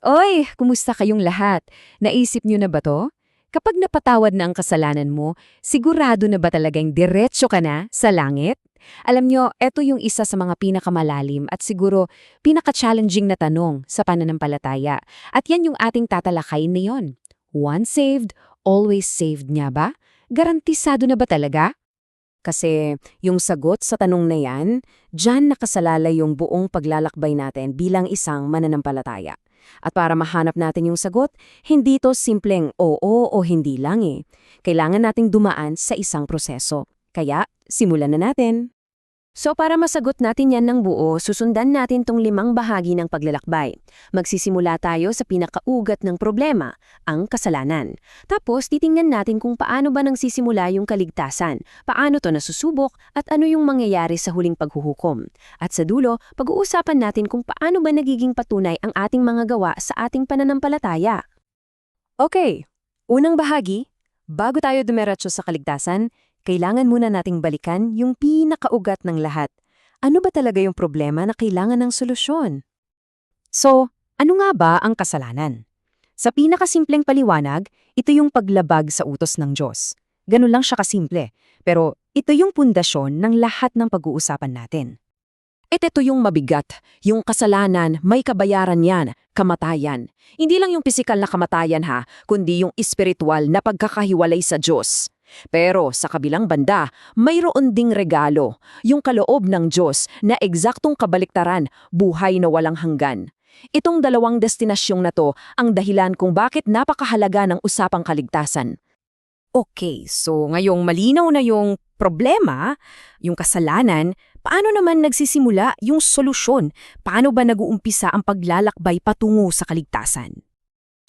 Oy, kumusta kayong lahat? Naisip niyo na ba to? Kapag napatawad na ang kasalanan mo, sigurado na ba talagang diretso ka na sa langit? Alam niyo, eto yung isa sa mga pinakamalalim at siguro pinaka-challenging na tanong sa pananampalataya. At yan yung ating tatalakayin ngayon. Once saved, always saved niya ba? Garantisado na ba talaga? Kasi yung sagot sa tanong na yan, dyan nakasalalay yung buong paglalakbay natin bilang isang mananampalataya. At para mahanap natin yung sagot, hindi to simpleng oo o hindi lang eh. Kailangan nating dumaan sa isang proseso. Kaya, simulan na natin. So para masagot natin yan ng buo, susundan natin tong 5 bahagi ng paglalakbay. Magsisimula tayo sa pinakaugat ng problema, ang kasalanan. Tapos titingnan natin kung paano ba nang sisimula yung kaligtasan, paano to nasusubok, at ano yung mangyayari sa huling paghuhukom. At sa dulo, pag-uusapan natin kung paano ba nagiging patunay ang ating mga gawa sa ating pananampalataya. Okay, unang bahagi, bago tayo dumiretso sa kaligtasan, kailangan muna nating balikan yung pinakaugat ng lahat. Ano ba talaga yung problema na kailangan ng solusyon? So, ano nga ba ang kasalanan? Sa pinakasimpleng paliwanag, ito yung paglabag sa utos ng Diyos. Ganun lang siya kasimple, pero ito yung pundasyon ng lahat ng pag-uusapan natin. At ito yung mabigat, yung kasalanan, may kabayaran yan, kamatayan. Hindi lang yung pisikal na kamatayan ha, kundi yung espiritual na pagkakahiwalay sa Diyos. Pero sa kabilang banda, mayroon ding regalo, yung kaloob ng Diyos na eksaktong kabaliktaran, buhay na walang hanggan. Itong dalawang destinasyong na to ang dahilan kung bakit napakahalaga ng usapang kaligtasan. Okay, so ngayong malinaw na yung problema, yung kasalanan, paano naman nagsisimula yung solusyon? Paano ba nag-uumpisa ang paglalakbay patungo sa kaligtasan?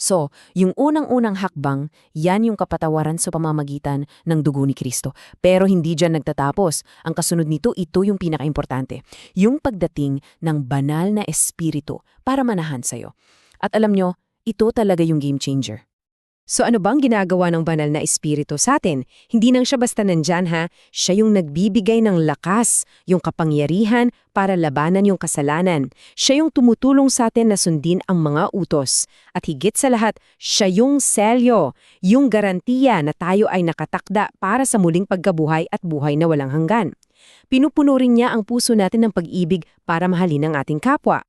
So, yung unang-unang hakbang, yan yung kapatawaran sa pamamagitan ng dugo ni Kristo. Pero hindi dyan nagtatapos. Ang kasunod nito, ito yung pinakaimportante. Yung pagdating ng banal na espiritu para manahan sa'yo. At alam nyo, ito talaga yung game changer. So ano bang ginagawa ng banal na espiritu sa atin? Hindi nang siya basta nandyan ha, siya yung nagbibigay ng lakas, yung kapangyarihan para labanan yung kasalanan. Siya yung tumutulong sa atin na sundin ang mga utos. At higit sa lahat, siya yung selyo, yung garantiya na tayo ay nakatakda para sa muling pagkabuhay at buhay na walang hanggan. Pinupuno rin niya ang puso natin ng pag-ibig para mahalin ang ating kapwa.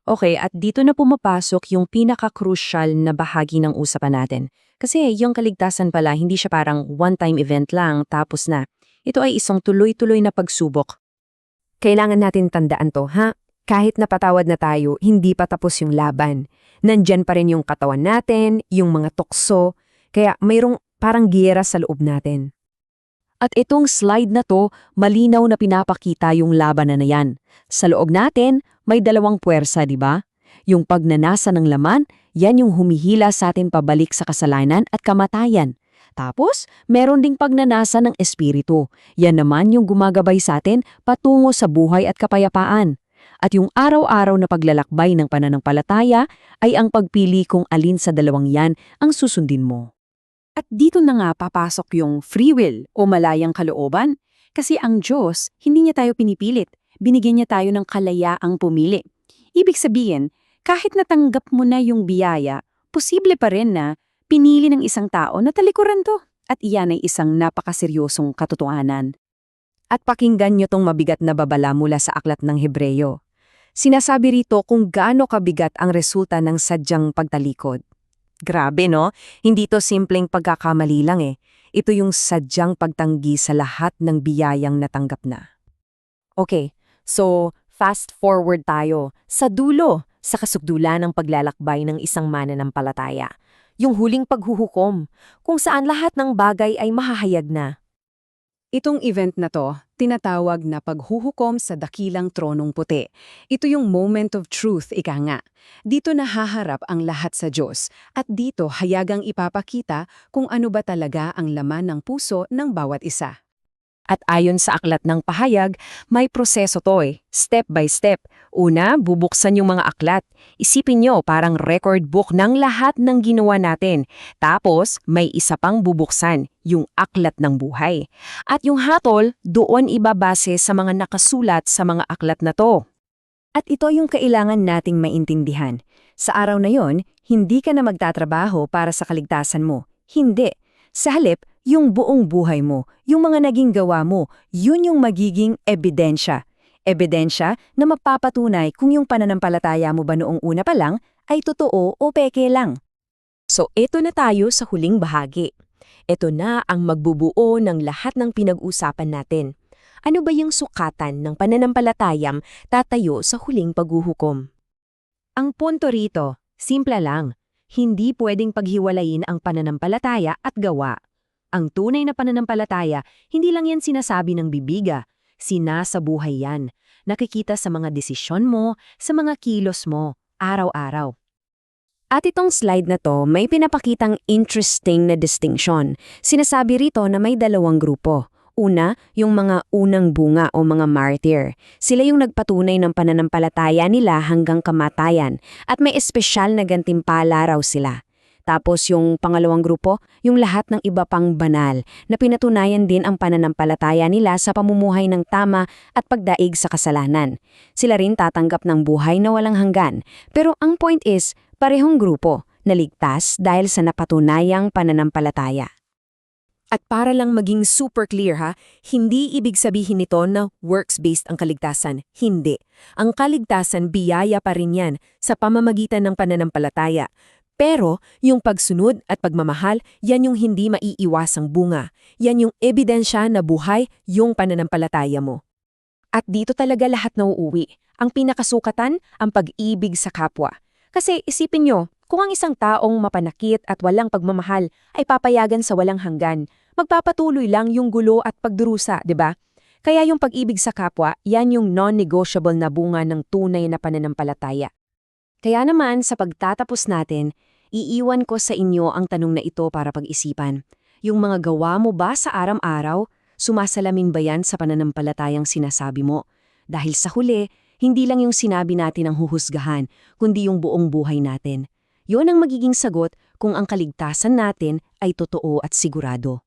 Okay, at dito na pumapasok yung pinaka-crucial na bahagi ng usapan natin. Kasi yung kaligtasan pala, hindi siya parang one-time event lang, tapos na. Ito ay isang tuloy-tuloy na pagsubok. Kailangan natin tandaan to, ha? Kahit napatawad na tayo, hindi pa tapos yung laban. Nandyan pa rin yung katawan natin, yung mga tukso, kaya mayroong parang giyera sa loob natin. At itong slide na to, malinaw na pinapakita yung labanan na yan. Sa loob natin, may dalawang puwersa, di ba? Yung pagnanasa ng laman, yan yung humihila sa atin pabalik sa kasalanan at kamatayan. Tapos, meron ding pagnanasa ng espiritu. Yan naman yung gumagabay sa atin patungo sa buhay at kapayapaan. At yung araw-araw na paglalakbay ng pananampalataya ay ang pagpili kung alin sa dalawang yan ang susundin mo. At dito na nga papasok yung free will o malayang kalooban. Kasi ang Diyos, hindi niya tayo pinipilit. Binigyan niya tayo ng kalayaang pumili. Ibig sabihin, kahit natanggap mo na yung biyaya, posible pa rin na pinili ng isang tao na talikuran to. At iyan ay isang napakaseryosong katotohanan. At pakinggan niyo tong mabigat na babala mula sa aklat ng Hebreyo. Sinasabi rito kung gaano kabigat ang resulta ng sadyang pagtalikod. Grabe no? Hindi to simpleng pagkakamali lang eh. Ito yung sadyang pagtanggi sa lahat ng biyayang natanggap na. Okay, so fast forward tayo sa dulo, sa kasukdulan ng paglalakbay ng isang mananampalataya. Yung huling paghuhukom, kung saan lahat ng bagay ay mahahayag na. Itong event na to, tinatawag na paghuhukom sa dakilang tronong puti. Ito yung moment of truth, ika nga. Dito nahaharap ang lahat sa Diyos at dito hayagang ipapakita kung ano ba talaga ang laman ng puso ng bawat isa. At ayon sa aklat ng pahayag, may proseso to eh, step by step. Una, bubuksan yung mga aklat. Isipin nyo, parang record book ng lahat ng ginawa natin. Tapos, may isa pang bubuksan, yung aklat ng buhay. At yung hatol, doon ibabase sa mga nakasulat sa mga aklat na to. At ito yung kailangan nating maintindihan. Sa araw na yon, hindi ka na magtatrabaho para sa kaligtasan mo. Hindi. Sa halip, yung buong buhay mo, yung mga naging gawa mo, yun yung magiging ebidensya. Ebidensya na mapapatunay kung yung pananampalataya mo ba noong una pa lang ay totoo o peke lang. So, eto na tayo sa huling bahagi. Ito na ang magbubuo ng lahat ng pinag-usapan natin. Ano ba yung sukatan ng pananampalatayang tatayo sa huling paghuhukom? Ang punto rito, simple lang. Hindi pwedeng paghiwalayin ang pananampalataya at gawa. Ang tunay na pananampalataya, hindi lang yan sinasabi ng bibiga. Sinasabuhay yan. Nakikita sa mga desisyon mo, sa mga kilos mo, araw-araw. At itong slide na to, may pinapakitang interesting na distinction. Sinasabi rito na may dalawang grupo. Una, yung mga unang bunga o mga martyr. Sila yung nagpatunay ng pananampalataya nila hanggang kamatayan at may espesyal na gantimpala raw sila. Tapos yung pangalawang grupo, yung lahat ng iba pang banal na pinatunayan din ang pananampalataya nila sa pamumuhay ng tama at pagdaig sa kasalanan. Sila rin tatanggap ng buhay na walang hanggan. Pero ang point is, parehong grupo, naligtas dahil sa napatunayang pananampalataya. At para lang maging super clear ha, hindi ibig sabihin nito na works-based ang kaligtasan. Hindi. Ang kaligtasan biyaya pa rin yan sa pamamagitan ng pananampalataya. Pero yung pagsunod at pagmamahal, yan yung hindi maiiwasang bunga. Yan yung ebidensya na buhay yung pananampalataya mo. At dito talaga lahat nauuwi. Ang pinakasukatan, ang pag-ibig sa kapwa. Kasi isipin nyo, kung ang isang taong mapanakit at walang pagmamahal ay papayagan sa walang hanggan, magpapatuloy lang yung gulo at pagdurusa, di ba? Kaya yung pag-ibig sa kapwa, yan yung non-negotiable na bunga ng tunay na pananampalataya. Kaya naman sa pagtatapos natin, iiwan ko sa inyo ang tanong na ito para pag-isipan. Yung mga gawa mo ba sa araw-araw, sumasalamin ba yan sa pananampalatayang sinasabi mo? Dahil sa huli, hindi lang yung sinabi natin ang huhusgahan, kundi yung buong buhay natin. Yun ang magiging sagot kung ang kaligtasan natin ay totoo at sigurado.